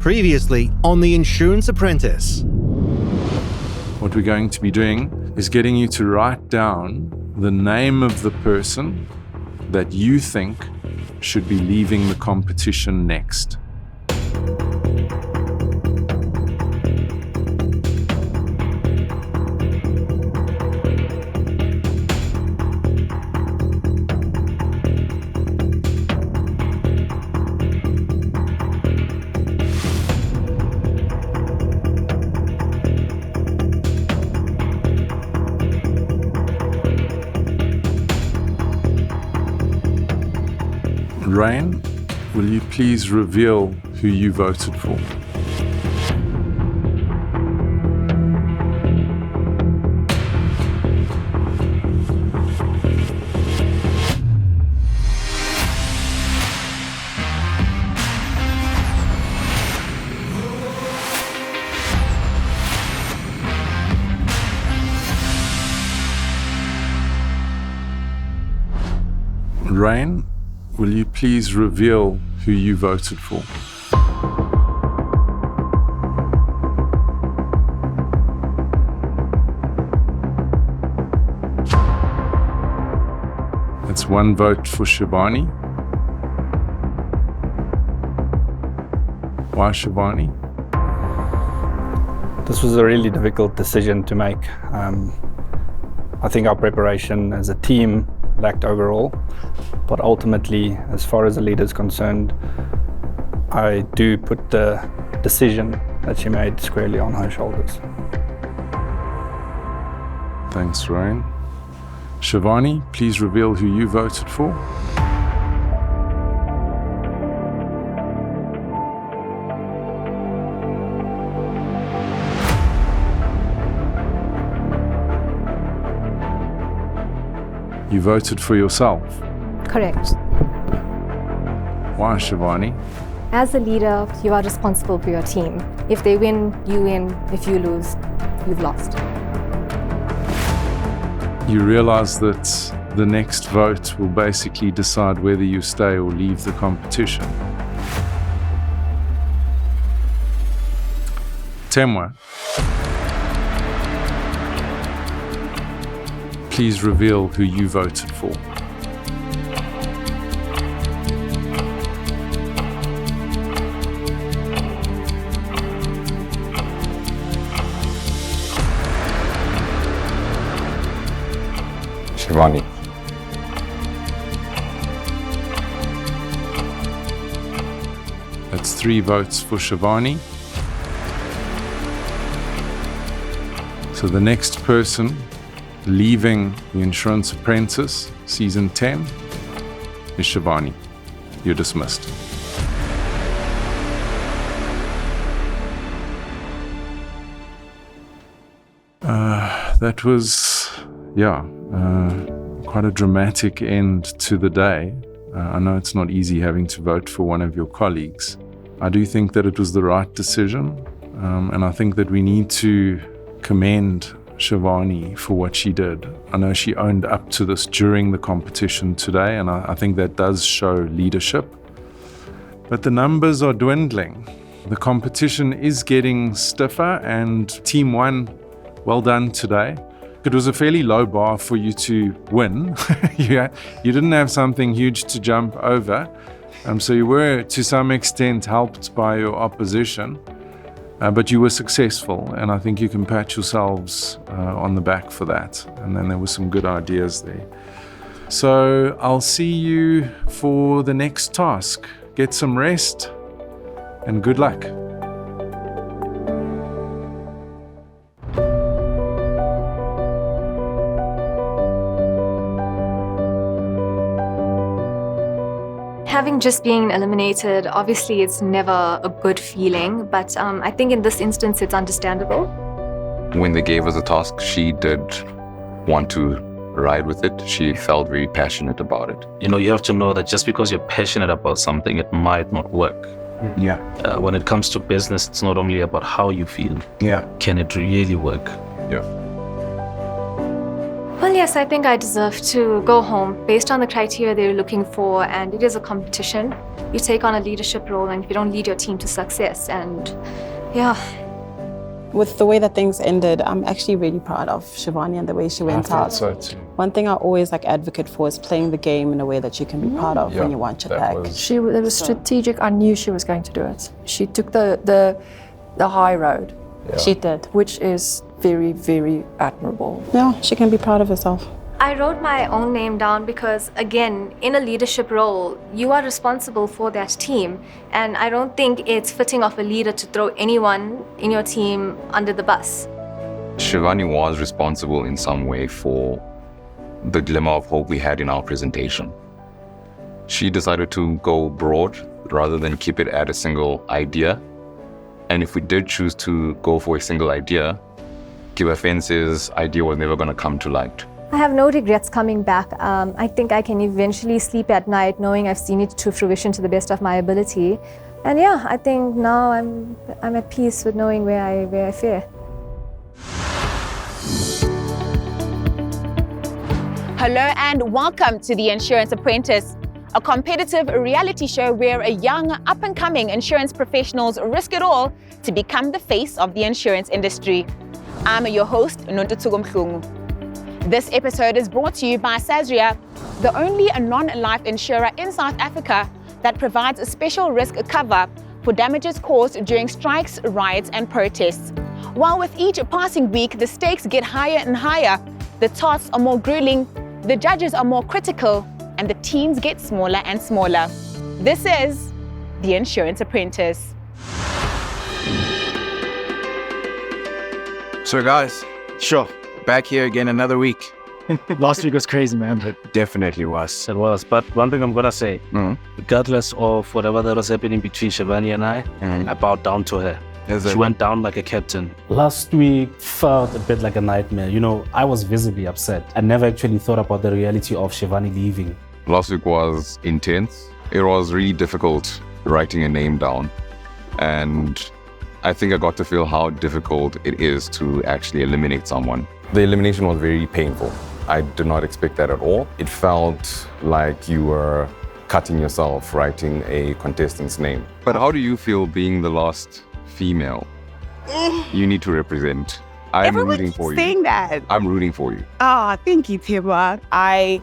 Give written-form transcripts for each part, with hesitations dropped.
Previously on the Insurance Apprentice. What we're going to be doing is getting you to write down the name of the person that you think should be leaving the competition next. Rain, will you please reveal who you voted for? Rain, will you please reveal who you voted for? That's one vote for Shivani. Why Shivani? This was a really difficult decision to make. I think our preparation as a team lacked overall, but ultimately, as far as the leader is concerned, I do put the decision that she made squarely on her shoulders. Thanks, Rain. Shivani, please reveal who you voted for. You voted for yourself. Correct. Why, Shivani? As a leader, you are responsible for your team. If they win, you win. If you lose, you've lost. You realize that the next vote will basically decide whether you stay or leave the competition. Temwa, please reveal who you voted for. Shivani. That's 3 votes for Shivani. So the next person leaving the Insurance Apprentice Season 10 is Shivani. You're dismissed. That was, quite a dramatic end to the day. I know it's not easy having to vote for one of your colleagues. I do think that it was the right decision, and I think that we need to commend Shivani for what she did. I know she owned up to this during the competition today, and I think that does show leadership. But the numbers are dwindling. The competition is getting stiffer, and Team 1, well done today. It was a fairly low bar for you to win. You didn't have something huge to jump over, so you were to some extent helped by your opposition. But you were successful, and I think you can pat yourselves on the back for that. And then there were some good ideas there. So I'll see you for the next task. Get some rest, and good luck. Having just been eliminated, obviously it's never a good feeling, but I think in this instance it's understandable. When they gave us a task, she did want to ride with it. She felt very passionate about it. You have to know that just because you're passionate about something, it might not work. Yeah. When it comes to business, it's not only about how you feel. Yeah. Can it really work? Yeah. Well, yes, I think I deserve to go home based on the criteria they're looking for, and it is a competition. you take on a leadership role and if you don't lead your team to success. And yeah. With the way that things ended, I'm actually really proud of Shivani and the way she went out. So too. One thing I always advocate for is playing the game in a way that you can be proud of when you want your back. It was strategic. I knew she was going to do it. She took the high road. Yeah. She did. Which is very, very admirable. Yeah, she can be proud of herself. I wrote my own name down because, again, in a leadership role, you are responsible for that team. And I don't think it's fitting of a leader to throw anyone in your team under the bus. Shivani was responsible in some way for the glimmer of hope we had in our presentation. She decided to go broad rather than keep it at a single idea. And if we did choose to go for a single idea, Kibafense's idea was never going to come to light. I have no regrets coming back. I think I can eventually sleep at night knowing I've seen it to fruition to the best of my ability. And yeah, I think now I'm at peace with knowing where I fare. Hello and welcome to the Insurance Apprentice, a competitive reality show where a young, up-and-coming insurance professionals risk it all to become the face of the insurance industry. I'm your host, Nontutugo Mhlungu. This episode is brought to you by Sazria, the only non-life insurer in South Africa that provides a special risk cover for damages caused during strikes, riots, and protests. While with each passing week, the stakes get higher and higher, the tasks are more grueling, the judges are more critical, and the teams get smaller and smaller. This is the Insurance Apprentice. So guys, sure, back here again another week. Last week was crazy, man. It definitely was. It was, but one thing I'm gonna say, regardless of whatever that was happening between Shivani and I bowed down to her. She went down like a captain. Last week felt a bit like a nightmare. You know, I was visibly upset. I never actually thought about the reality of Shivani leaving. Last week was intense. It was really difficult writing a name down. And I think I got to feel how difficult it is to actually eliminate someone. The elimination was very painful. I did not expect that at all. It felt like you were cutting yourself writing a contestant's name. But how do you feel being the last female you need to represent? I'm rooting for you. Saying that. I'm rooting for you. Oh, thank you, Tiba. I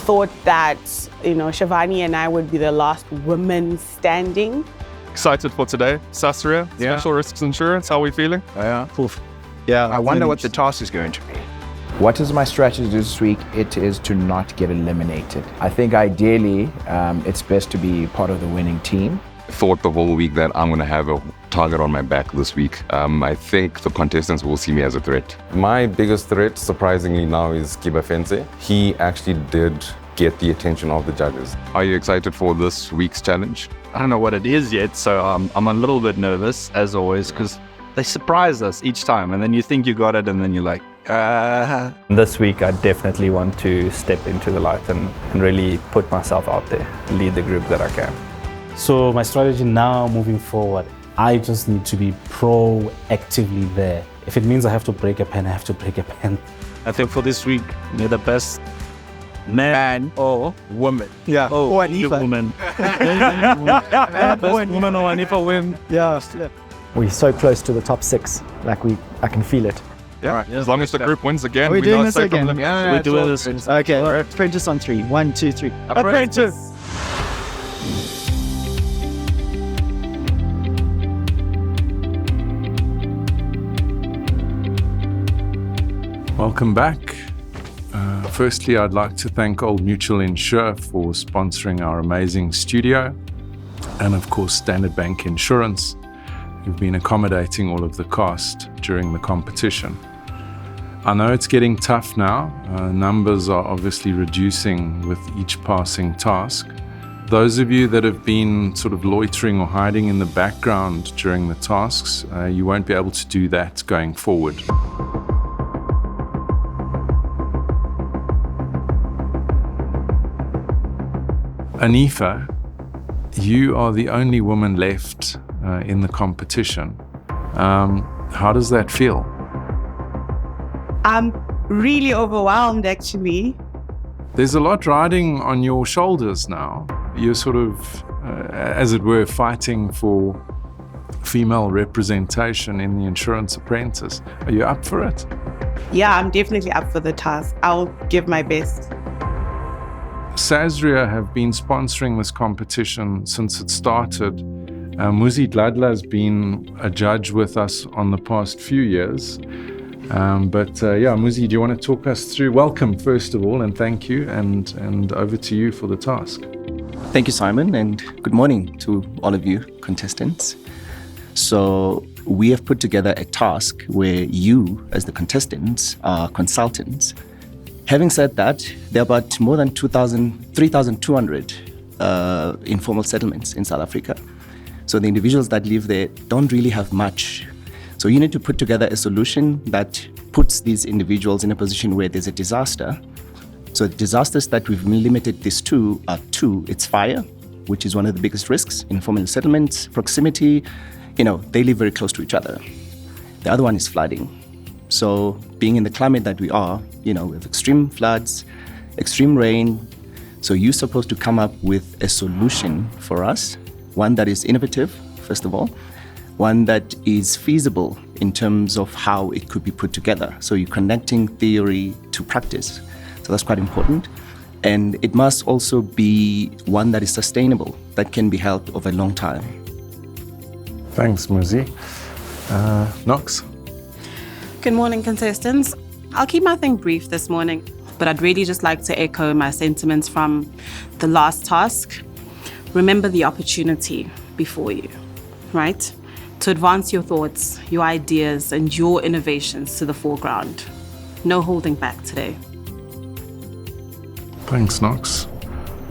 thought that, Shivani and I would be the last women standing. Excited for today. Sasria, Special Risks Insurance, how are we feeling? Yeah. Poof. Yeah. I wonder what the task is going to be. What is my strategy this week? It is to not get eliminated. I think ideally, it's best to be part of the winning team. Thought the whole week that I'm going to have a target on my back this week. I think the contestants will see me as a threat. My biggest threat, surprisingly now, is Kibafense. He actually did get the attention of the judges. Are you excited for this week's challenge? I don't know what it is yet, so I'm a little bit nervous, as always, because they surprise us each time, and then you think you got it, and then you're like, This week, I definitely want to step into the light and really put myself out there, lead the group that I can. So my strategy now moving forward, I just need to be proactively there. If it means I have to break a pen, I have to break a pen. I think for this week, may the best man or woman. Yeah. Or Anifa. Woman. Best woman or Anifa win. Yeah. We're so close to the top 6. I can feel it. Yeah. Right. As long as the group wins again, we're doing this again. We're doing this. Okay. Apprentice on 3. 1, 2, 3. Apprentice. Welcome back. Firstly, I'd like to thank Old Mutual Insure for sponsoring our amazing studio, and of course Standard Bank Insurance, who've been accommodating all of the cost during the competition. I know it's getting tough now. Numbers are obviously reducing with each passing task. Those of you that have been sort of loitering or hiding in the background during the tasks, you won't be able to do that going forward. Anifa, you are the only woman left in the competition. How does that feel? I'm really overwhelmed, actually. There's a lot riding on your shoulders now. You're sort of as it were, fighting for female representation in the Insurance Apprentice. Are you up for it? Yeah, I'm definitely up for the task. I'll give my best. Sasria have been sponsoring this competition since it started. Muzi Dladla has been a judge with us on the past few years. Muzi, do you want to talk us through? Welcome, first of all, and thank you, and over to you for the task. Thank you, Simon, and good morning to all of you contestants. So we have put together a task where you, as the contestants, are consultants. Having said that, there are about more than 3,200 informal settlements in South Africa. So the individuals that live there don't really have much. So you need to put together a solution that puts these individuals in a position where there's a disaster. So the disasters that we've limited this to are two. It's fire, which is one of the biggest risks in informal settlements, proximity. They live very close to each other. The other one is flooding. So being in the climate that we are, we have extreme floods, extreme rain. So you're supposed to come up with a solution for us, one that is innovative, first of all, one that is feasible in terms of how it could be put together. So you're connecting theory to practice. So that's quite important. And it must also be one that is sustainable, that can be held over a long time. Thanks, Muzi. Knox? Good morning, contestants. I'll keep my thing brief this morning, but I'd really just like to echo my sentiments from the last task. Remember the opportunity before you, right? To advance your thoughts, your ideas, and your innovations to the foreground. No holding back today. Thanks, Knox.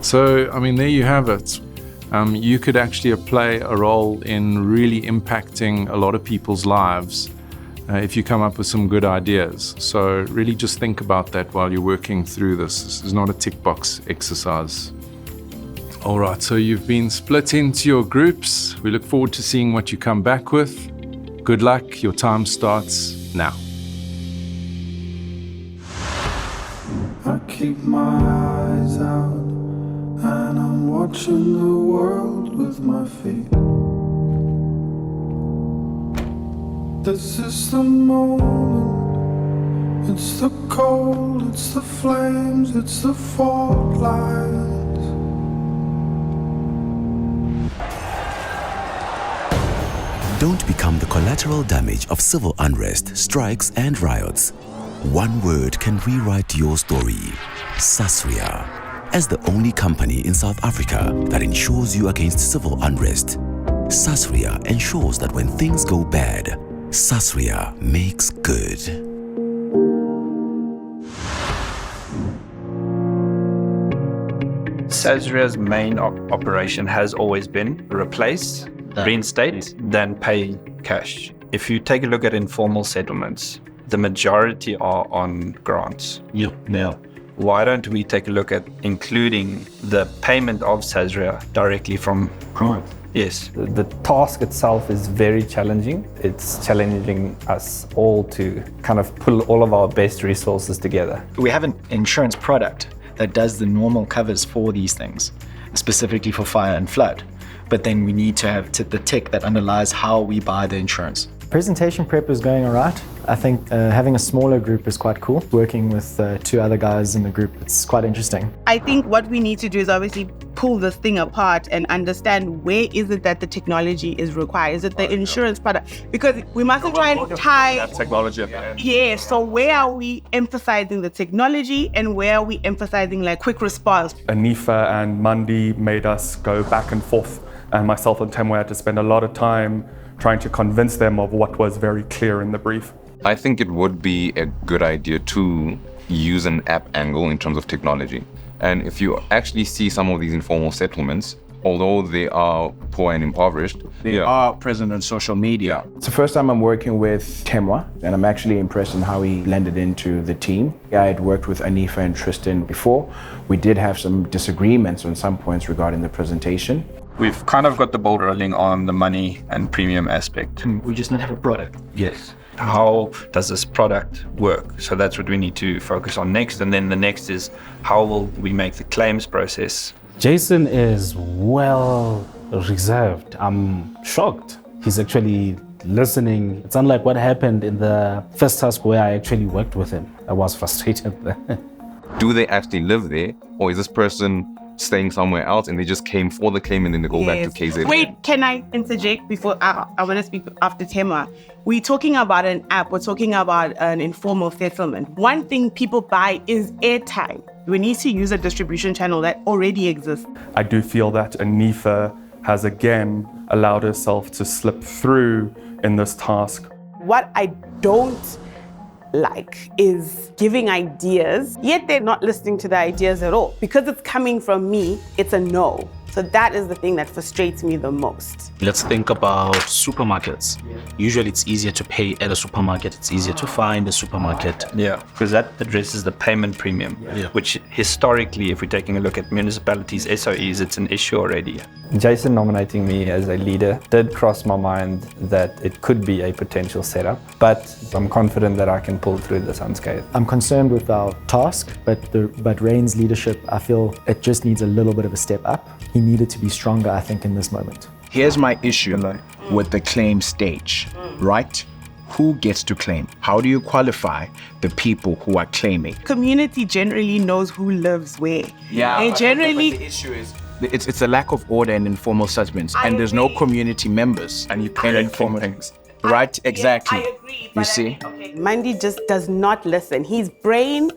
So, there you have it. You could actually play a role in really impacting a lot of people's lives if you come up with some good ideas. So really just think about that while you're working through this. This is not a tick box exercise. All right, so you've been split into your groups. We look forward to seeing what you come back with. Good luck. Your time starts now. I keep my eyes out and I'm watching the world with my feet. This is the moment. It's the cold, it's the flames, it's the fault lines. Don't become the collateral damage of civil unrest, strikes and riots. One word can rewrite your story. Sasria. As the only company in South Africa that insures you against civil unrest. Sasria ensures that when things go bad, Sasria makes good. Sasria's main operation has always been replace, reinstate, then pay cash. If you take a look at informal settlements, the majority are on grants. Now, why don't we take a look at including the payment of Sasria directly from grant? Yes. The task itself is very challenging. It's challenging us all to kind of pull all of our best resources together. We have an insurance product that does the normal covers for these things, specifically for fire and flood. But then we need to have the tick that underlies how we buy the insurance. Presentation prep is going all right. I think having a smaller group is quite cool. Working with two other guys in the group, it's quite interesting. I think what we need to do is obviously pull this thing apart and understand where is it that the technology is required. Is it the insurance product? Because we mustn't try and tie... That technology. Yeah, so where are we emphasizing the technology and where are we emphasizing like quick response? Anifa and Mandi made us go back and forth, and myself and Temwe had to spend a lot of time trying to convince them of what was very clear in the brief. I think it would be a good idea to use an app angle in terms of technology. And if you actually see some of these informal settlements, although they are poor and impoverished, they are present on social media. It's the first time I'm working with Temwa, and I'm actually impressed in how he blended into the team. I had worked with Anifa and Tristan before. We did have some disagreements on some points regarding the presentation. We've kind of got the ball rolling on the money and premium aspect. We just don't have a product. Yes. How does this product work? So that's what we need to focus on next. And then the next is how will we make the claims process? Jason is well reserved. I'm shocked. He's actually listening. It's unlike what happened in the first task where I actually worked with him. I was frustrated. Do they actually live there, or is this person staying somewhere else and they just came for the claim and then they go back to KZ? Wait, can I interject before I want to speak after Tema? We're talking about an app. We're talking about an informal settlement. One thing people buy is airtime. We need to use a distribution channel that already exists. I do feel that Anifa has again allowed herself to slip through in this task. What I don't like is giving ideas, yet they're not listening to the ideas at all. Because it's coming from me, it's a no. So that is the thing that frustrates me the most. Let's think about supermarkets. Usually it's easier to pay at a supermarket. It's easier to find a supermarket. Yeah, because that addresses the payment premium, which historically, if we're taking a look at municipalities' SOEs, it's an issue already. Jason nominating me as a leader did cross my mind that it could be a potential setup, but I'm confident that I can pull through this unscathed. I'm concerned with our task, but Rain's leadership, I feel it just needs a little bit of a step up. He needed to be stronger, I think, in this moment. Here's my issue with the claim stage, right? Who gets to claim? How do you qualify the people who are claiming? Community generally knows who lives where. Yeah, and but generally the issue is it's a lack of order in informal settlements, and there's no community members. And you can't inform things. Right, exactly. I agree. You see? Mandy just does not listen. His brain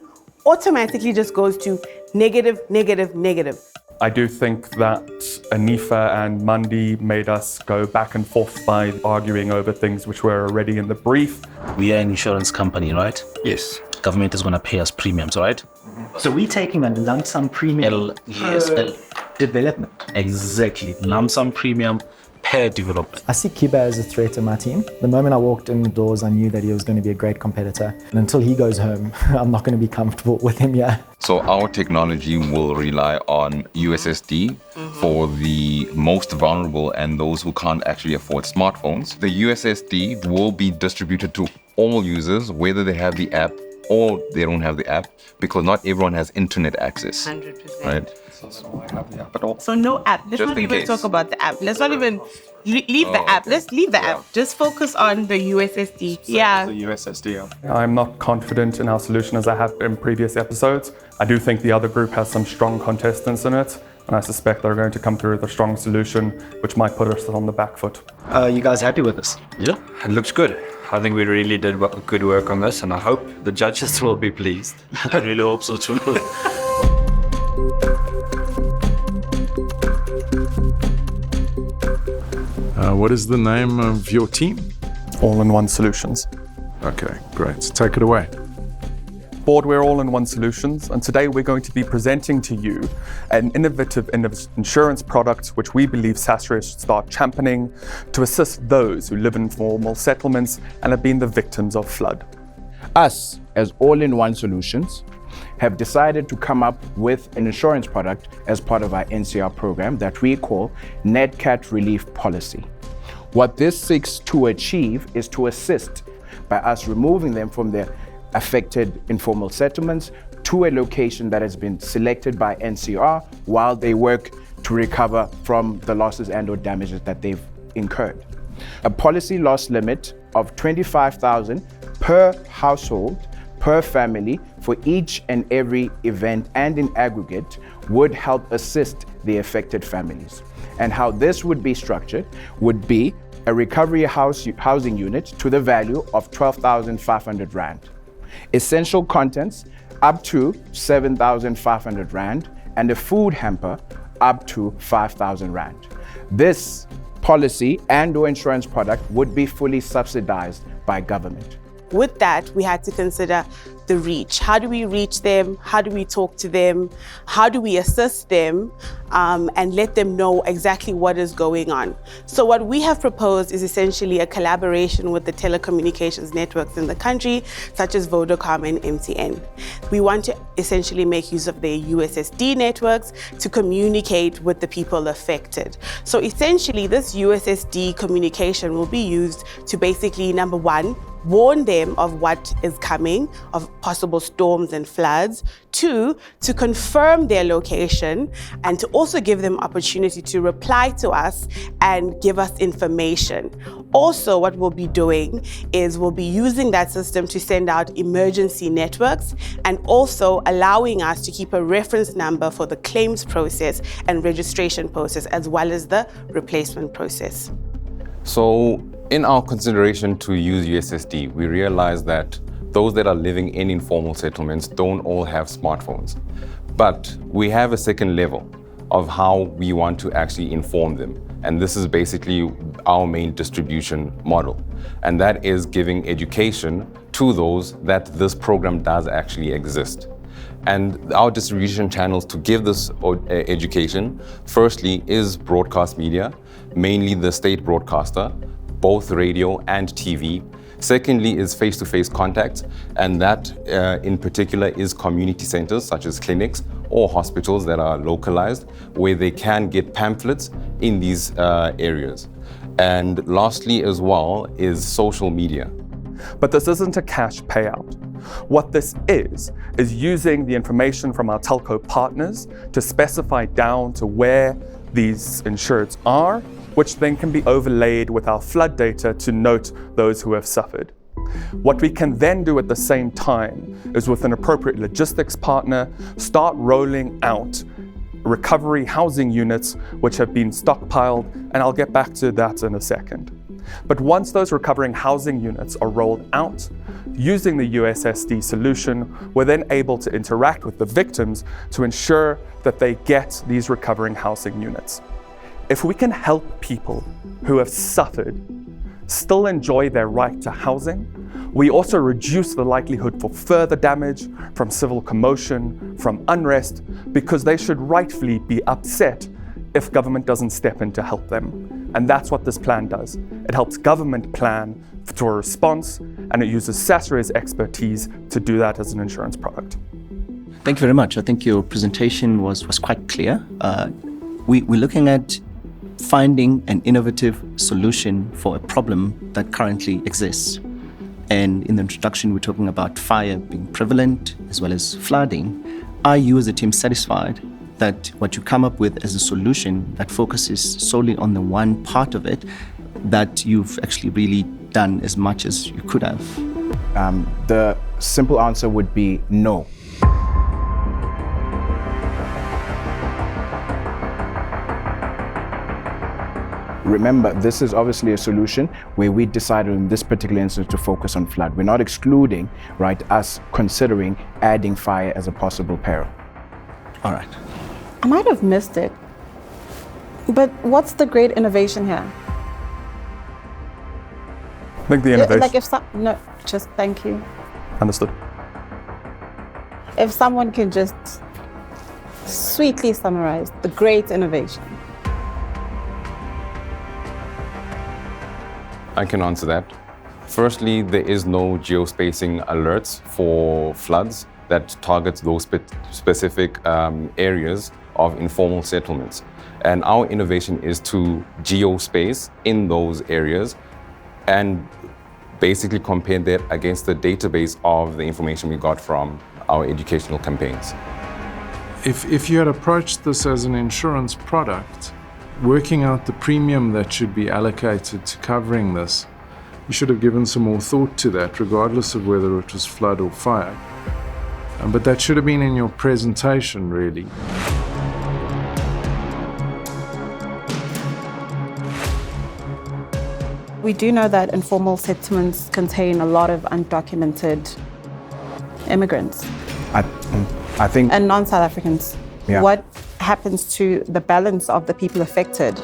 automatically just goes to negative, negative, negative. I do think that Anifa and Mandi made us go back and forth by arguing over things which were already in the brief. We are an insurance company, right? Yes. Government is going to pay us premiums, right? So we're taking a lump sum premium development. Exactly. Lump sum premium per development. I see Kiba as a threat to my team. The moment I walked in the doors, I knew that he was going to be a great competitor. And until he goes home, I'm not going to be comfortable with him yet. So our technology will rely on USSD for the most vulnerable and those who can't actually afford smartphones. The USSD will be distributed to all users, whether they have the app or they don't have the app, because not everyone has internet access. 100%. Right? So no app. Let's Just not in even case. talk about the app. Let's not even leave the app. Let's leave the app. Just focus on the USSD. Yeah. The USSD. I'm not confident in our solution as I have in previous episodes. I do think the other group has some strong contestants in it, and I suspect they're going to come through with a strong solution, which might put us on the back foot. You guys happy with this? Yeah, it looks good. I think we really did good work on this, and I hope the judges will be pleased. I really hope so too. What is the name of your team? All-in-one Solutions. Okay, great. Take it away. Board, we're All-in-one Solutions, and today we're going to be presenting to you an innovative insurance product which we believe Sasria should start championing to assist those who live in informal settlements and have been the victims of flood. Us, as All-in-one Solutions, have decided to come up with an insurance product as part of our NCR program that we call Net Cat Relief Policy. What this seeks to achieve is to assist by us removing them from their affected informal settlements to a location that has been selected by NCR while they work to recover from the losses and or damages that they've incurred. A policy loss limit of 25,000 per household, per family, for each and every event and in aggregate would help assist the affected families. And how this would be structured would be a recovery housing unit to the value of 12,500 Rand. Essential contents up to 7,500 Rand and a food hamper up to 5,000 Rand. This policy and or insurance product would be fully subsidized by government. With that, we had to consider the reach. How do we reach them? How do we talk to them? How do we assist them and let them know exactly what is going on? So what we have proposed is essentially a collaboration with the telecommunications networks in the country, such as Vodacom and MTN. We want to essentially make use of their USSD networks to communicate with the people affected. So essentially, this USSD communication will be used to basically, number one, warn them of what is coming, of possible storms and floods. 2, to confirm their location, and to also give them opportunity to reply to us and give us information. Also, what we'll be doing is we'll be using that system to send out emergency networks, and also allowing us to keep a reference number for the claims process and registration process, as well as the replacement process. So in our consideration to use USSD, we realized that those that are living in informal settlements don't all have smartphones. But we have a second level of how we want to actually inform them. And this is basically our main distribution model. And that is giving education to those that this program does actually exist. And our distribution channels to give this education, firstly, is broadcast media, mainly the state broadcaster, both radio and TV. Secondly is face-to-face contact, and that in particular is community centers such as clinics or hospitals that are localized, where they can get pamphlets in these areas. And lastly as well is social media. But this isn't a cash payout. What this is using the information from our telco partners to specify down to where these insureds are, which then can be overlaid with our flood data to note those who have suffered. What we can then do at the same time is, with an appropriate logistics partner, start rolling out recovery housing units which have been stockpiled, and I'll get back to that in a second. But once those recovering housing units are rolled out, using the USSD solution, we're then able to interact with the victims to ensure that they get these recovering housing units. If we can help people who have suffered still enjoy their right to housing, we also reduce the likelihood for further damage from civil commotion, from unrest, because they should rightfully be upset if government doesn't step in to help them. And that's what this plan does. It helps government plan for a response, and it uses Sassaria's expertise to do that as an insurance product. Thank you very much. I think your presentation was quite clear. We're looking at finding an innovative solution for a problem that currently exists. And in the introduction, we're talking about fire being prevalent as well as flooding. Are you as a team satisfied that what you come up with as a solution that focuses solely on the one part of it, that you've actually really done as much as you could have? The simple answer would be no. Remember, this is obviously a solution where we decided in this particular instance to focus on flood. We're not excluding, right, us considering adding fire as a possible peril. All right. I might have missed it, but what's the great innovation here? I think the innovation... Thank you. Understood. If someone can just sweetly summarize the great innovation. I can answer that. Firstly, there is no geospacing alerts for floods that targets those specific areas of informal settlements. And our innovation is to geospace in those areas and basically compare that against the database of the information we got from our educational campaigns. If you had approached this as an insurance product, working out the premium that should be allocated to covering this, you should have given some more thought to that, regardless of whether it was flood or fire. But that should have been in your presentation, really. We do know that informal settlements contain a lot of undocumented immigrants. I think... And non-South Africans. Yeah. What happens to the balance of the people affected?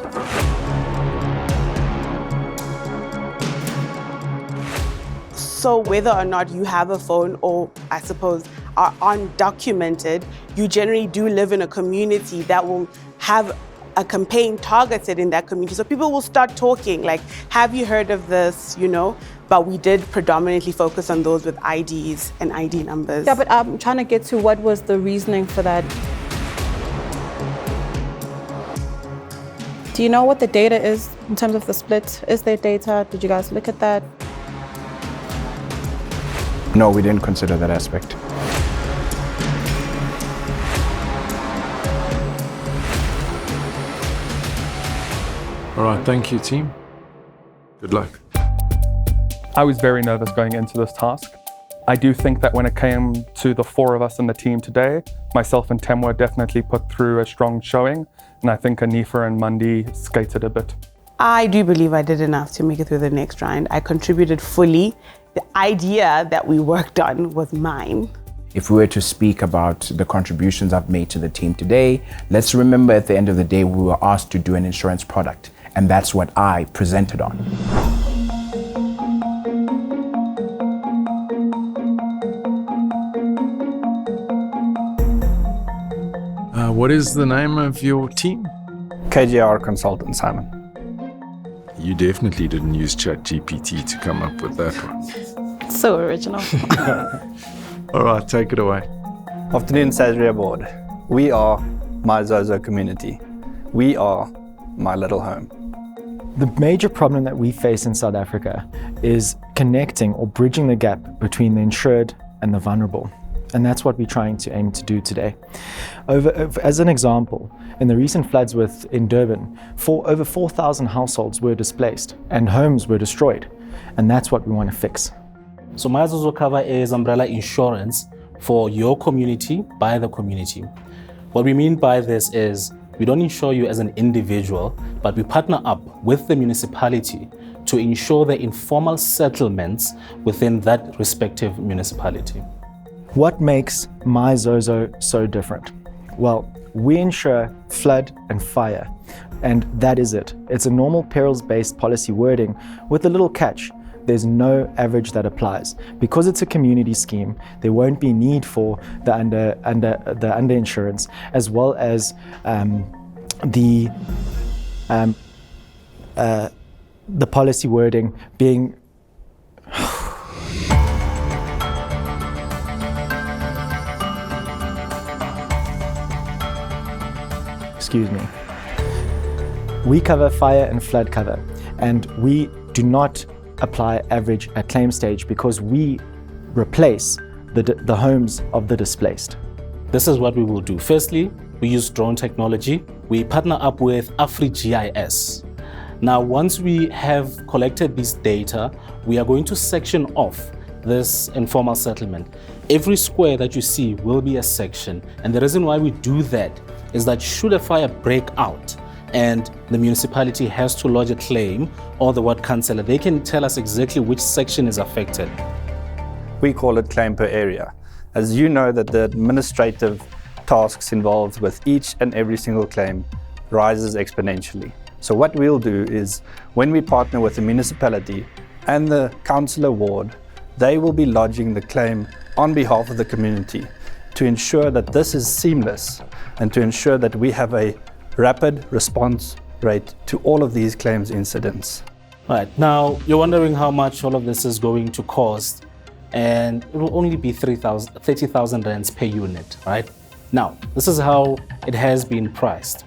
So whether or not you have a phone or, I suppose, are undocumented, you generally do live in a community that will have a campaign targeted in that community. So people will start talking like, have you heard of this, you know? But we did predominantly focus on those with IDs and ID numbers. Yeah, but I'm trying to get to what was the reasoning for that. Do you know what the data is in terms of the split? Is there data? Did you guys look at that? No, we didn't consider that aspect. All right, thank you, team. Good luck. I was very nervous going into this task. I do think that when it came to the four of us in the team today, myself and Temwa definitely put through a strong showing, and I think Anifa and Mundi skated a bit. I do believe I did enough to make it through the next round. I contributed fully. The idea that we worked on was mine. If we were to speak about the contributions I've made to the team today, let's remember at the end of the day, we were asked to do an insurance product, and that's what I presented on. What is the name of your team? KGR Consultant, Simon. You definitely didn't use ChatGPT to come up with that one. So original. All right, take it away. Afternoon, Sasria board. We are my Zozo community. We are my little home. The major problem that we face in South Africa is connecting or bridging the gap between the insured and the vulnerable. And that's what we're trying to aim to do today. As an example, in the recent floods in Durban, over 4,000 households were displaced and homes were destroyed. And that's what we want to fix. So my Zozo cover is umbrella insurance for your community by the community. What we mean by this is we don't insure you as an individual, but we partner up with the municipality to ensure the informal settlements within that respective municipality. What makes my Zozo so different? Well, we insure flood and fire, and that is it. It's a normal perils-based policy wording with a little catch. There's no average that applies. Because it's a community scheme, there won't be need for the underinsurance, as well as the policy wording being excuse me. We cover fire and flood cover, and we do not apply average at claim stage because we replace the homes of the displaced. This is what we will do. Firstly, we use drone technology. We partner up with AfriGIS. Now, once we have collected this data, we are going to section off this informal settlement. Every square that you see will be a section. And the reason why we do that is that should a fire break out and the municipality has to lodge a claim, or the ward councillor, they can tell us exactly which section is affected. We call it claim per area. As you know, that the administrative tasks involved with each and every single claim rises exponentially. So what we'll do is when we partner with the municipality and the councillor ward, they will be lodging the claim on behalf of the community to ensure that this is seamless and to ensure that we have a rapid response rate to all of these claims incidents. Right, now you're wondering how much all of this is going to cost, and it will only be 30,000 rands per unit, right? Now, this is how it has been priced.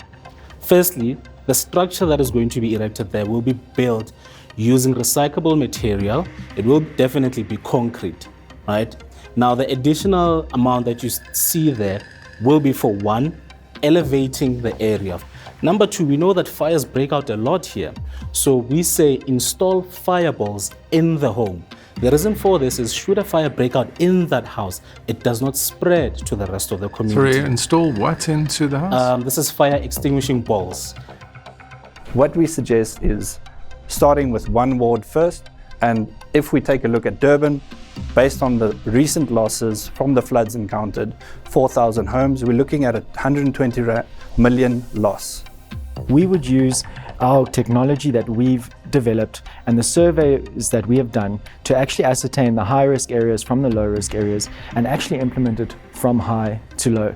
Firstly, the structure that is going to be erected there will be built using recyclable material. It will definitely be concrete, right? Now, the additional amount that you see there will be for one, elevating the area. Number two, we know that fires break out a lot here. So we say install fireballs in the home. The reason for this is should a fire break out in that house, it does not spread to the rest of the community. Sorry, install what into the house? This is fire extinguishing balls. What we suggest is starting with one ward first, and if we take a look at Durban, based on the recent losses from the floods encountered, 4,000 homes, we're looking at a 120 million loss. We would use our technology that we've developed and the surveys that we have done to actually ascertain the high-risk areas from the low-risk areas and actually implement it from high to low.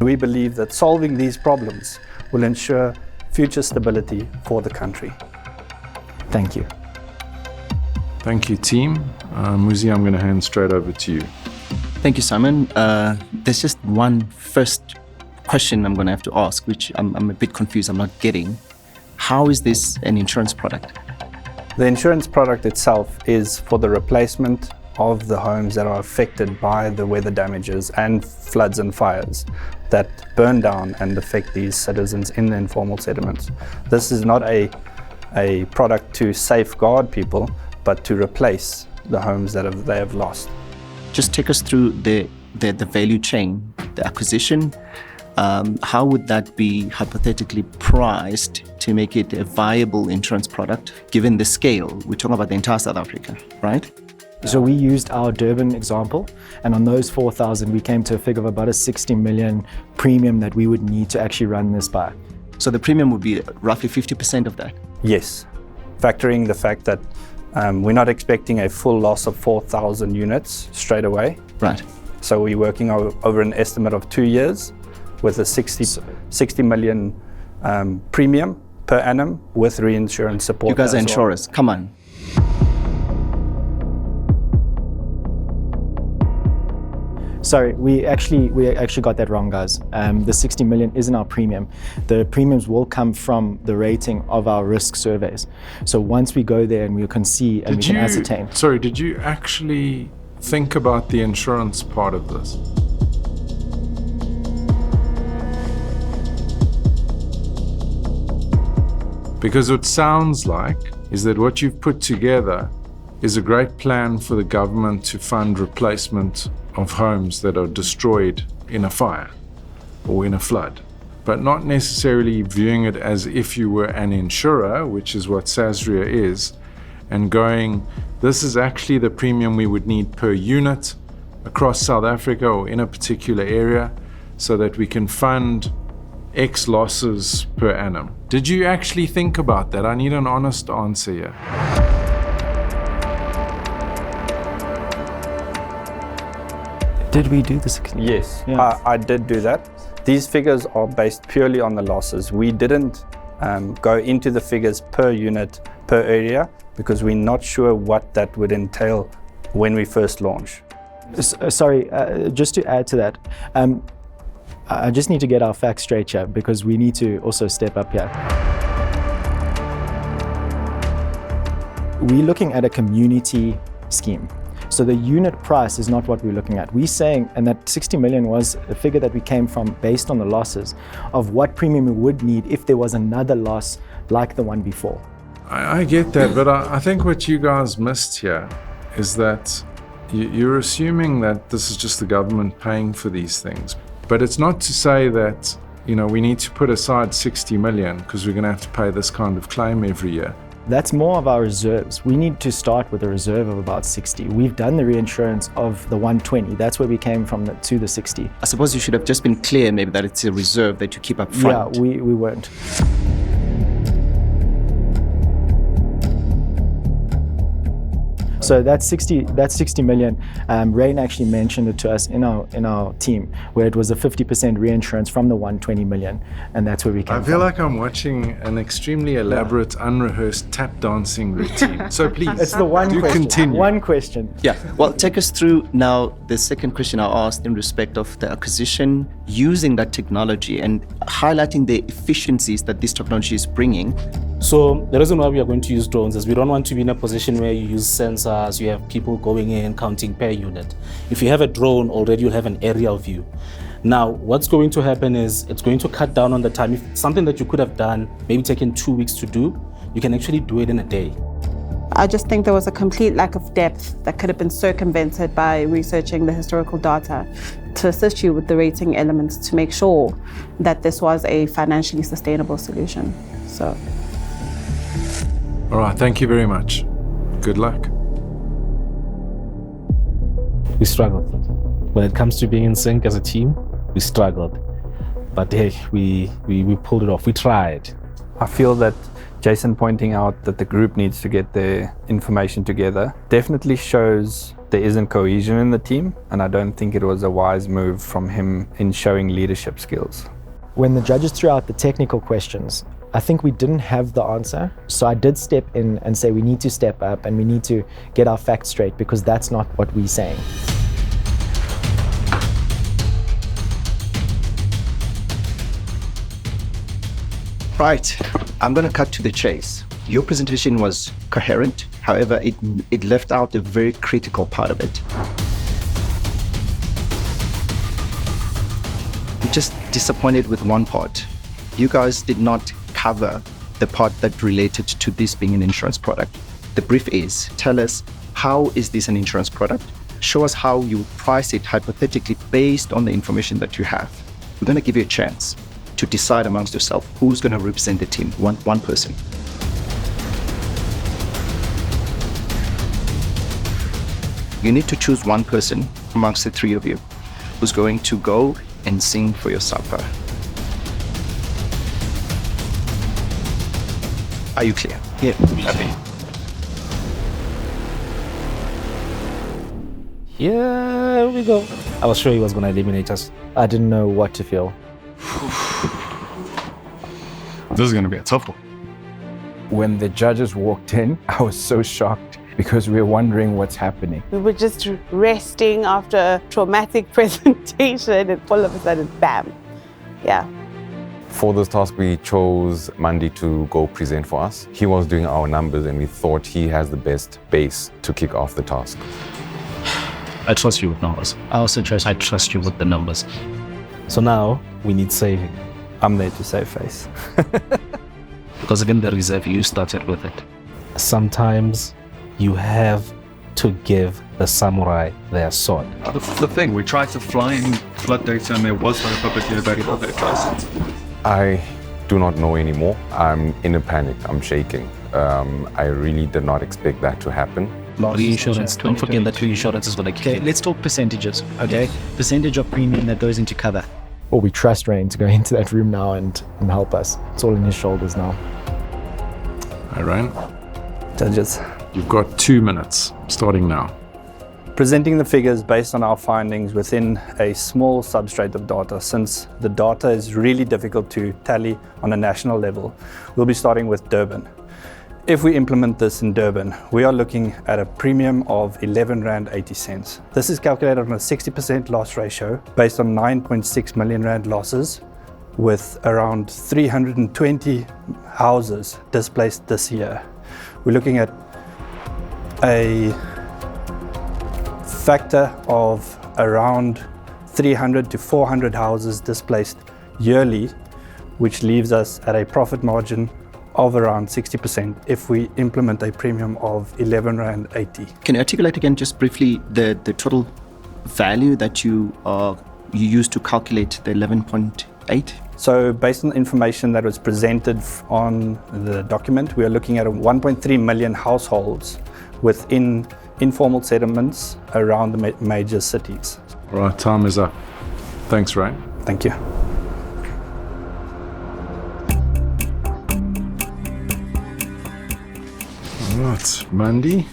We believe that solving these problems will ensure future stability for the country. Thank you. Thank you, team. Muzi, I'm going to hand straight over to you. Thank you, Simon. There's just one first question I'm going to have to ask, which I'm a bit confused, I'm not getting. How is this an insurance product? The insurance product itself is for the replacement of the homes that are affected by the weather damages and floods and fires that burn down and affect these citizens in the informal settlements. This is not a product to safeguard people, but to replace the homes that they have lost. Just take us through the value chain, the acquisition. How would that be hypothetically priced to make it a viable insurance product, given the scale? We're talking about the entire South Africa, right? So we used our Durban example, and on those 4,000, we came to a figure of about a 60 million premium that we would need to actually run this by. So the premium would be roughly 50% of that? Yes, factoring the fact that we're not expecting a full loss of 4,000 units straight away. Right. So we're working over an estimate of 2 years with a 60 million premium per annum with reinsurance support. You guys are insurers, come on. Sorry, we actually got that wrong, guys. The 60 million isn't our premium. The premiums will come from the rating of our risk surveys. So once we go there and we can see and we can ascertain. Sorry, did you actually think about the insurance part of this? Because what sounds like is that what you've put together is a great plan for the government to fund replacement of homes that are destroyed in a fire or in a flood, but not necessarily viewing it as if you were an insurer, which is what Sasria is, and going, this is actually the premium we would need per unit across South Africa or in a particular area so that we can fund X losses per annum. Did you actually think about that? I need an honest answer here. Did we do this? Yes, Yeah. I did do that. These figures are based purely on the losses. We didn't go into the figures per unit, per area, because we're not sure what that would entail when we first launch. Sorry, just to add to that, I just need to get our facts straight here because we need to also step up here. We're looking at a community scheme. So the unit price is not what we're looking at. We're saying, and that 60 million was a figure that we came from based on the losses of what premium we would need if there was another loss like the one before. I get that, but I think what you guys missed here is that you're assuming that this is just the government paying for these things. But it's not to say that, we need to put aside 60 million because we're going to have to pay this kind of claim every year. That's more of our reserves. We need to start with a reserve of about 60. We've done the reinsurance of the 120. That's where we came from to the 60. I suppose you should have just been clear maybe that it's a reserve that you keep up front. Yeah, we weren't. So that's 60 million. Rain actually mentioned it to us in our team, where it was a 50% reinsurance from the 120 million, and that's where we came from. I feel like I'm watching an extremely elaborate, unrehearsed tap dancing routine. So please, it's the one question. Continue. One question. Yeah, well, take us through now the second question I asked in respect of the acquisition, using that technology and highlighting the efficiencies that this technology is bringing. So the reason why we are going to use drones is we don't want to be in a position where you use sensors, you have people going in, counting per unit. If you have a drone, already you'll have an aerial view. Now, what's going to happen is it's going to cut down on the time. If something that you could have done, maybe taken 2 weeks to do, you can actually do it in a day. I just think there was a complete lack of depth that could have been circumvented by researching the historical data to assist you with the rating elements to make sure that this was a financially sustainable solution. So. All right, thank you very much. Good luck. We struggled. When it comes to being in sync as a team, we struggled. But hey, we pulled it off. We tried. I feel that Jason pointing out that the group needs to get their information together definitely shows there isn't cohesion in the team, and I don't think it was a wise move from him in showing leadership skills. When the judges threw out the technical questions, I think we didn't have the answer. So I did step in and say we need to step up and we need to get our facts straight because that's not what we're saying. Right, I'm going to cut to the chase. Your presentation was coherent. However, it left out a very critical part of it. I'm just disappointed with one part. You guys did not cover the part that related to this being an insurance product. The brief is, tell us, how is this an insurance product? Show us how you price it hypothetically based on the information that you have. We're going to give you a chance to decide amongst yourself who's going to represent the team, one person. You need to choose one person amongst the three of you who's going to go and sing for your supper. Are you clear? Yeah. Okay. Here we go. I was sure he was going to eliminate us. I didn't know what to feel. This is going to be a tough one. When the judges walked in, I was so shocked because we were wondering what's happening. We were just resting after a traumatic presentation and all of a sudden, bam. Yeah. For this task, we chose Mandy to go present for us. He was doing our numbers and we thought he has the best base to kick off the task. I trust you with numbers. I also trust you with the numbers. So now we need saving. I'm there to save face. Because even the reserve, you started with it. Sometimes you have to give the samurai their sword. The thing, we tried to fly in flood data and there was no publicly available data. I do not know anymore. I'm in a panic. I'm shaking. I really did not expect that to happen. Reinsurance, don't forget that reinsurance is going to kick in. Let's talk percentages, okay? Percentage of premium that goes into cover. Well, we trust Rain to go into that room now and help us. It's all in his shoulders now. Hi, Ryan. Judges. You've got 2 minutes, starting now. Presenting the figures based on our findings within a small substrate of data, since the data is really difficult to tally on a national level. We'll be starting with Durban. If we implement this in Durban, we are looking at a premium of R11.80. This is calculated on a 60% loss ratio based on 9.6 million rand losses, with around 320 houses displaced this year. We're looking at a factor of around 300 to 400 houses displaced yearly, which leaves us at a profit margin of around 60% if we implement a premium of R11.80. Can you articulate again just briefly the total value that you used to calculate the 11.8? So based on the information that was presented on the document, we are looking at 1.3 million households within informal settlements around the major cities. All right, time is up. Thanks, Ray. Thank you. All right, Mandy.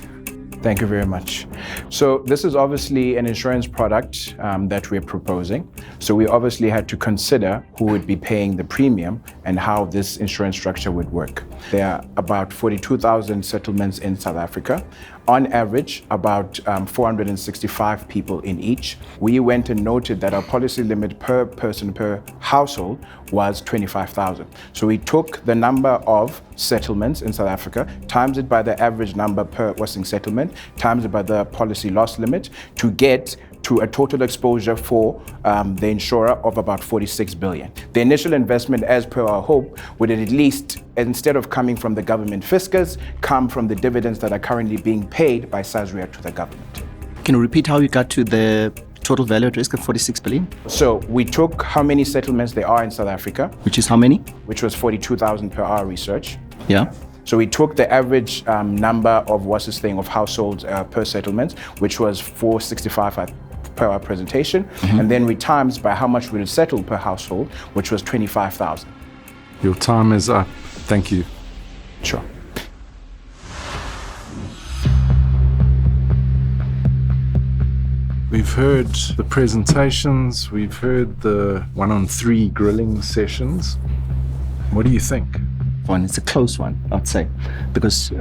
Thank you very much. So this is obviously an insurance product that we're proposing. So we obviously had to consider who would be paying the premium and how this insurance structure would work. There are about 42,000 settlements in South Africa. On average, about 465 people in each. We went and noted that our policy limit per person per household was 25,000. So we took the number of settlements in South Africa, times it by the average number per Western settlement, times it by the policy loss limit to get to a total exposure for the insurer of about 46 billion. The initial investment, as per our hope, would at least, instead of coming from the government fiscus, come from the dividends that are currently being paid by Sasria to the government. Can you repeat how you got to the total value at risk of 46 billion? So we took how many settlements there are in South Africa. Which is how many? Which was 42,000 per our research. Yeah. So we took the average number of of households per settlement, which was 465 per our presentation, and then we times by how much we would settle per household, which was 25,000. Your time is up. Thank you. Sure. We've heard the presentations, we've heard the 1-on-3 grilling sessions. What do you think? It's a close one, I'd say, because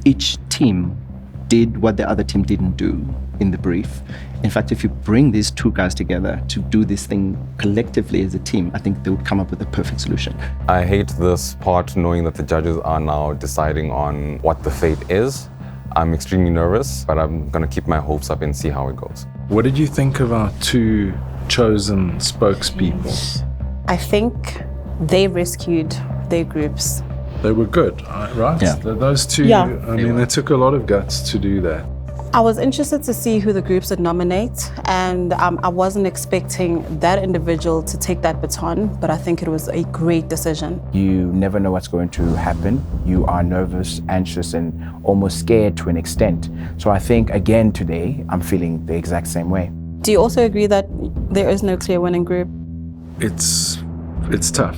each team did what the other team didn't do in the brief. In fact, if you bring these two guys together to do this thing collectively as a team, I think they would come up with a perfect solution. I hate this part, knowing that the judges are now deciding on what the fate is. I'm extremely nervous, but I'm going to keep my hopes up and see how it goes. What did you think of our two chosen spokespeople? I think they rescued their groups. They were good, right? Yeah. Those two, Yeah. I mean, it took a lot of guts to do that. I was interested to see who the groups would nominate, and I wasn't expecting that individual to take that baton, but I think it was a great decision. You never know what's going to happen. You are nervous, anxious, and almost scared to an extent. So I think, again, today, I'm feeling the exact same way. Do you also agree that there is no clear winning group? It's tough.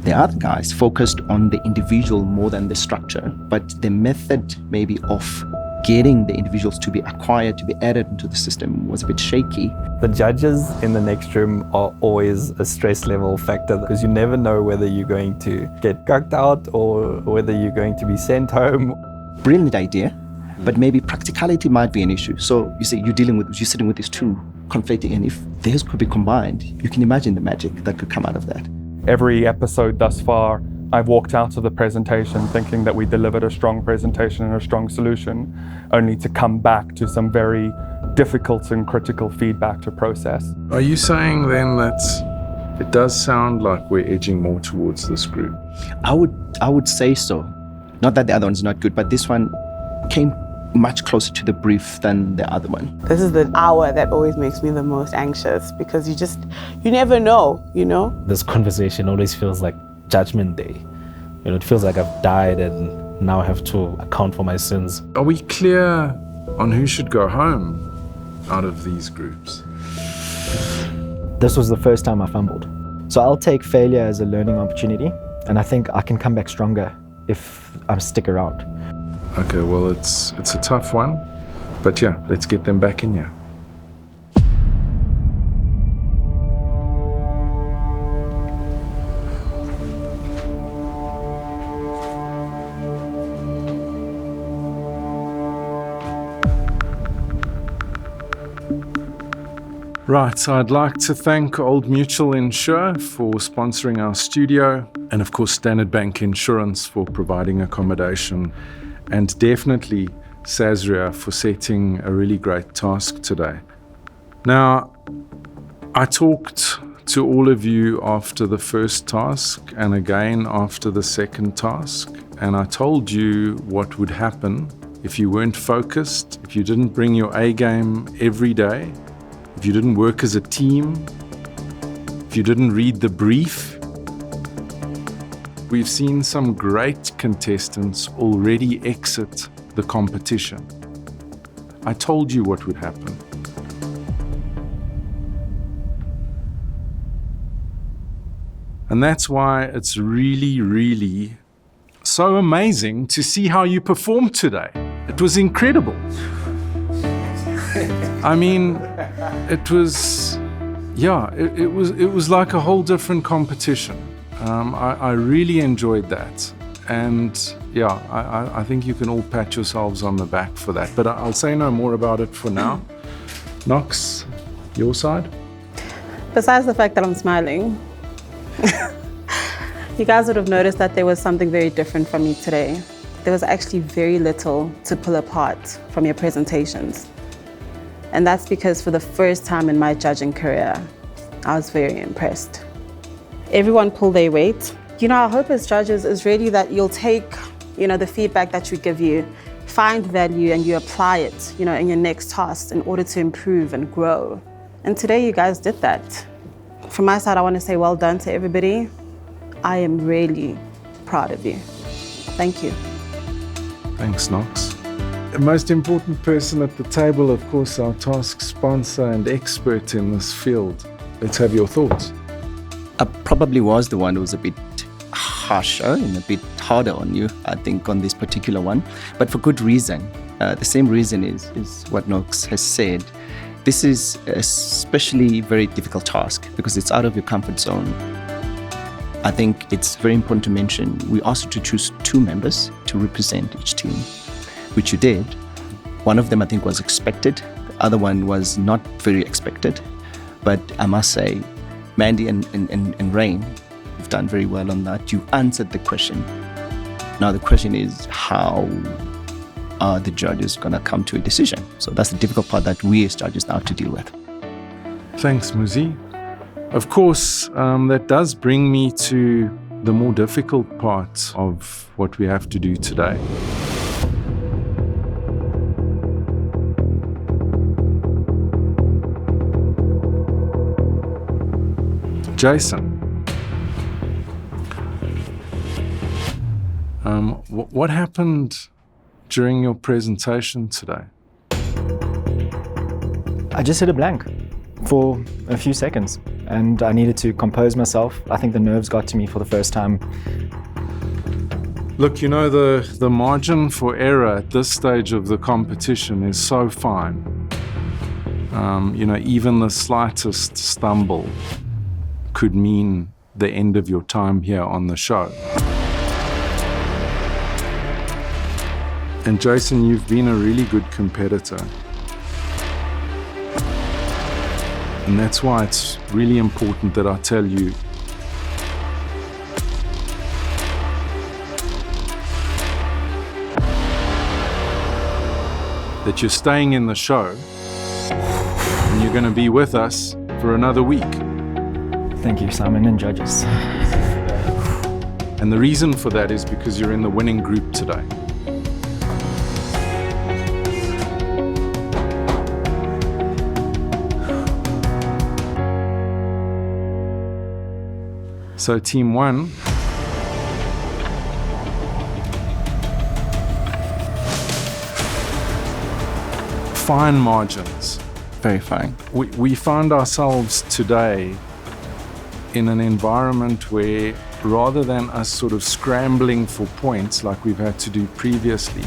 The other guys focused on the individual more than the structure, but the method maybe of getting the individuals to be acquired, to be added into the system was a bit shaky. The judges in the next room are always a stress level factor because you never know whether you're going to get cucked out or whether you're going to be sent home. Brilliant idea, but maybe practicality might be an issue. So you say you're sitting with these two conflicting, and if theirs could be combined, you can imagine the magic that could come out of that. Every episode thus far, I've walked out of the presentation thinking that we delivered a strong presentation and a strong solution, only to come back to some very difficult and critical feedback to process. Are you saying then that it does sound like we're edging more towards this group? I would say so. Not that the other one's not good, but this one came much closer to the brief than the other one. This is the hour that always makes me the most anxious because you never know, you know? This conversation always feels like judgment day. You know, it feels like I've died and now I have to account for my sins. Are we clear on who should go home out of these groups? This was the first time I fumbled. So I'll take failure as a learning opportunity, and I think I can come back stronger if I stick around. Okay, well, it's a tough one, but yeah, let's get them back in here. Right, so I'd like to thank Old Mutual Insure for sponsoring our studio, and of course Standard Bank Insurance for providing accommodation, and definitely Sasria for setting a really great task today. Now, I talked to all of you after the first task and again after the second task, and I told you what would happen if you weren't focused, if you didn't bring your A game every day, if you didn't work as a team, if you didn't read the brief. We've seen some great contestants already exit the competition. I told you what would happen. And that's why it's really, really so amazing to see how you performed today. It was incredible. I mean, it was like a whole different competition. I really enjoyed that. And yeah, I think you can all pat yourselves on the back for that. But I'll say no more about it for now. Knox, your side? Besides the fact that I'm smiling, you guys would have noticed that there was something very different from me today. There was actually very little to pull apart from your presentations. And that's because for the first time in my judging career, I was very impressed. Everyone pulled their weight. You know, our hope as judges is really that you'll take, the feedback that we give you, find value and you apply it, in your next task in order to improve and grow. And today you guys did that. From my side, I want to say well done to everybody. I am really proud of you. Thank you. Thanks, Knox. The most important person at the table, of course, our task sponsor and expert in this field. Let's have your thoughts. I probably was the one who was a bit harsher and a bit harder on you, I think, on this particular one, but for good reason. The same reason is what Knox has said. This is a especially very difficult task because it's out of your comfort zone. I think it's very important to mention we asked you to choose 2 members to represent each team, which you did. One of them I think was expected, the other one was not very expected. But I must say, Mandy and Rain, you've done very well on that. You answered the question. Now the question is, how are the judges going to come to a decision? So that's the difficult part that we as judges now have to deal with. Thanks, Muzi. Of course, that does bring me to the more difficult part of what we have to do today. Jason, what happened during your presentation today? I just hit a blank for a few seconds and I needed to compose myself. I think the nerves got to me for the first time. Look, you know, the margin for error at this stage of the competition is so fine. You know, even the slightest stumble could mean the end of your time here on the show. And Jason, you've been a really good competitor. And that's why it's really important that I tell you that you're staying in the show and you're going to be with us for another week. Thank you, Simon and judges. And the reason for that is because you're in the winning group today. So team 1, fine margins. Very fine. We found ourselves today in an environment where rather than us sort of scrambling for points like we've had to do previously,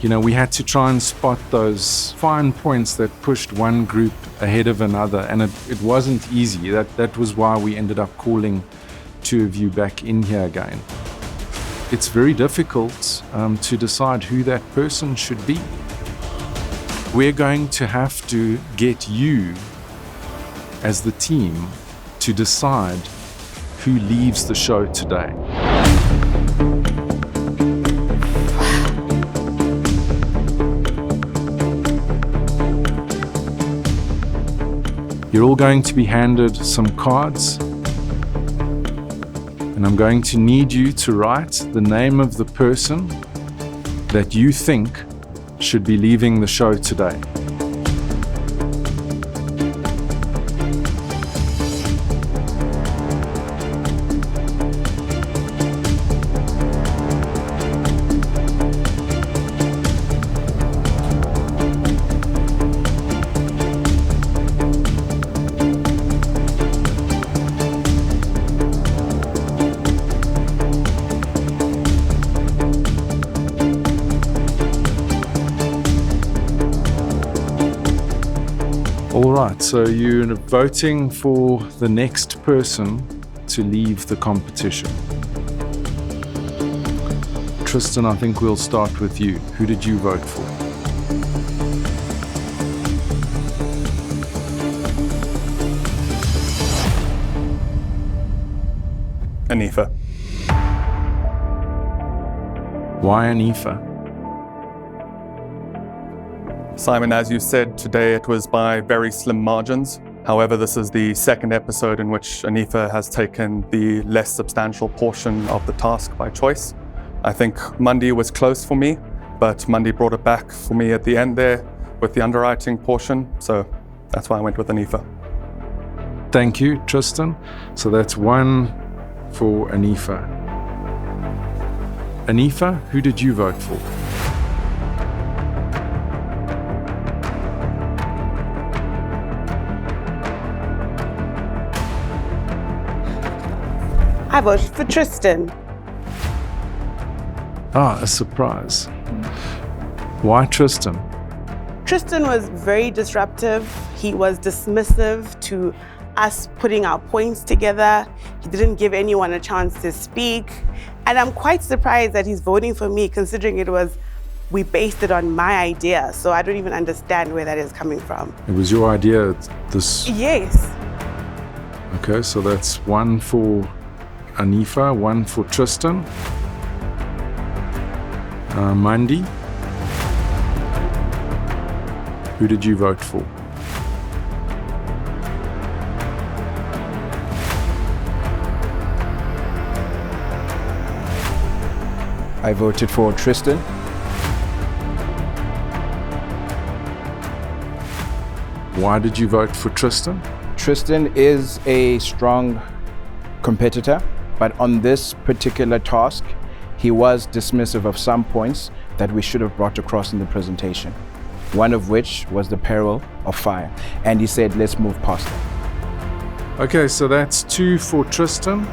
you know, we had to try and spot those fine points that pushed one group ahead of another, and it wasn't easy. That was why we ended up calling 2 of you back in here again. It's very difficult to decide who that person should be. We're going to have to get you as the team to decide who leaves the show today. You're all going to be handed some cards, and I'm going to need you to write the name of the person that you think should be leaving the show today. All right, so you're voting for the next person to leave the competition. Tristan, I think we'll start with you. Who did you vote for? Anifa. Why Anifa? Simon, as you said, today it was by very slim margins. However, this is the second episode in which Anifa has taken the less substantial portion of the task by choice. I think Mundi was close for me, but Mundi brought it back for me at the end there with the underwriting portion, so that's why I went with Anifa. Thank you, Tristan. So that's 1 for Anifa. Anifa, who did you vote for? I voted for Tristan. Ah, a surprise. Why Tristan? Tristan was very disruptive. He was dismissive to us putting our points together. He didn't give anyone a chance to speak. And I'm quite surprised that he's voting for me, considering we based it on my idea. So I don't even understand where that is coming from. It was your idea, this? Yes. Okay, so that's 1 for Anifa, 1 for Tristan. Mandy, who did you vote for? I voted for Tristan. Why did you vote for Tristan? Tristan is a strong competitor, but on this particular task, he was dismissive of some points that we should have brought across in the presentation. One of which was the peril of fire. And he said, let's move past it. Okay, so that's 2 for Tristan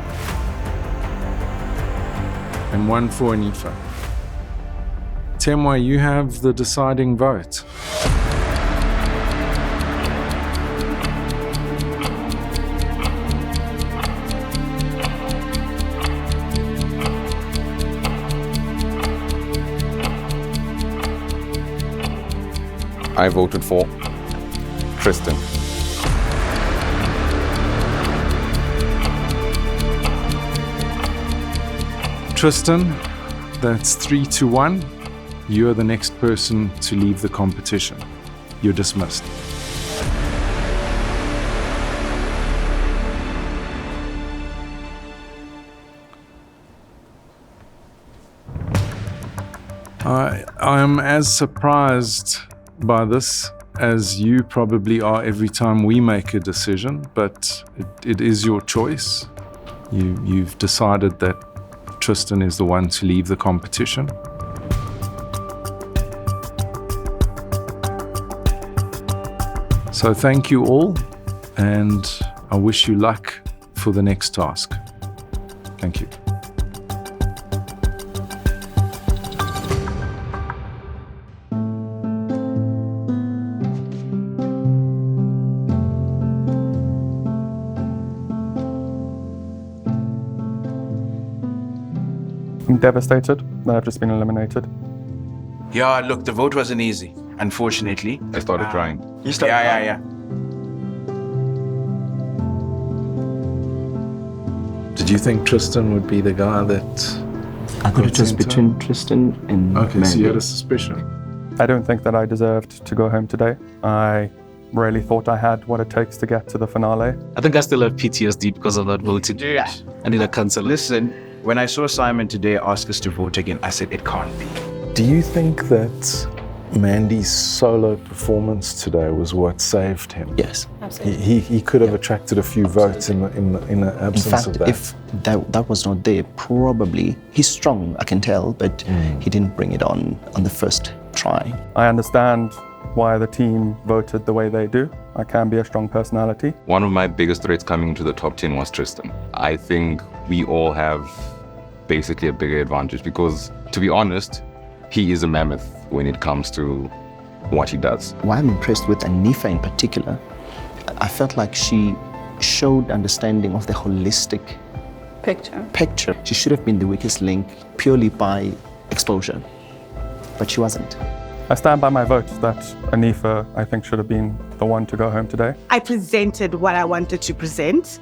and 1 for Anifa. Temwa, you have the deciding vote. I voted for Tristan. Tristan, that's 3-1. You are the next person to leave the competition. You're dismissed. I am as surprised by this as you probably are every time we make a decision, but it is your choice. You've decided that Tristan is the one to leave the competition. So thank you all, and I wish you luck for the next task. Thank you. I'm devastated that I've just been eliminated. Yeah, look, the vote wasn't easy, unfortunately. I started crying. You started crying? Yeah. Did you think Tristan would be the guy that... I thought it was between Tristan and Okay, Mandy. so you had a suspicion. I don't think that I deserved to go home today. I really thought I had what it takes to get to the finale. I think I still have PTSD because of that voting. Yeah. I need a counselor. Listen, when I saw Simon today ask us to vote again, I said it can't be. Do you think that Mandy's solo performance today was what saved him? Yes. Absolutely. He could have attracted a few votes in the absence of that. If that was not there, probably he's strong, I can tell, but he didn't bring it on the first try. I understand why the team voted the way they do. I can be a strong personality. One of my biggest threats coming into the top 10 was Tristan. I think we all have basically a bigger advantage because, to be honest, he is a mammoth when it comes to what he does. Why I'm impressed with Anifa in particular, I felt like she showed understanding of the holistic picture. She should have been the weakest link purely by exposure, but she wasn't. I stand by my vote that Anifa, I think, should have been the one to go home today. I presented what I wanted to present.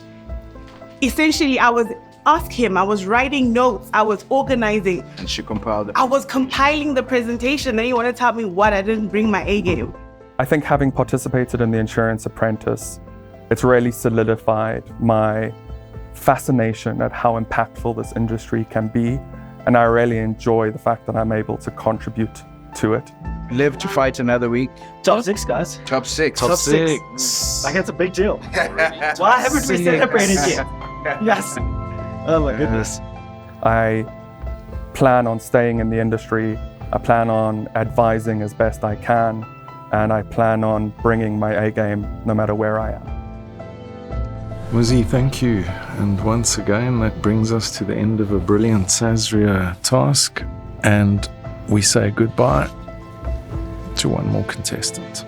Essentially, I was writing notes, I was organizing. And she compiled it. I was compiling the presentation, then you want to tell me what? I didn't bring my A game. I think having participated in the Insurance Apprentice, it's really solidified my fascination at how impactful this industry can be. And I really enjoy the fact that I'm able to contribute to it. Live to fight another week. Top 6, guys. Top 6. Top 6. Like, that's a big deal. Why haven't we celebrated yet? Yes. Oh my goodness. I plan on staying in the industry. I plan on advising as best I can. And I plan on bringing my A game no matter where I am. Wizzy, thank you. And once again, that brings us to the end of a brilliant Sasria task. And we say goodbye to one more contestant.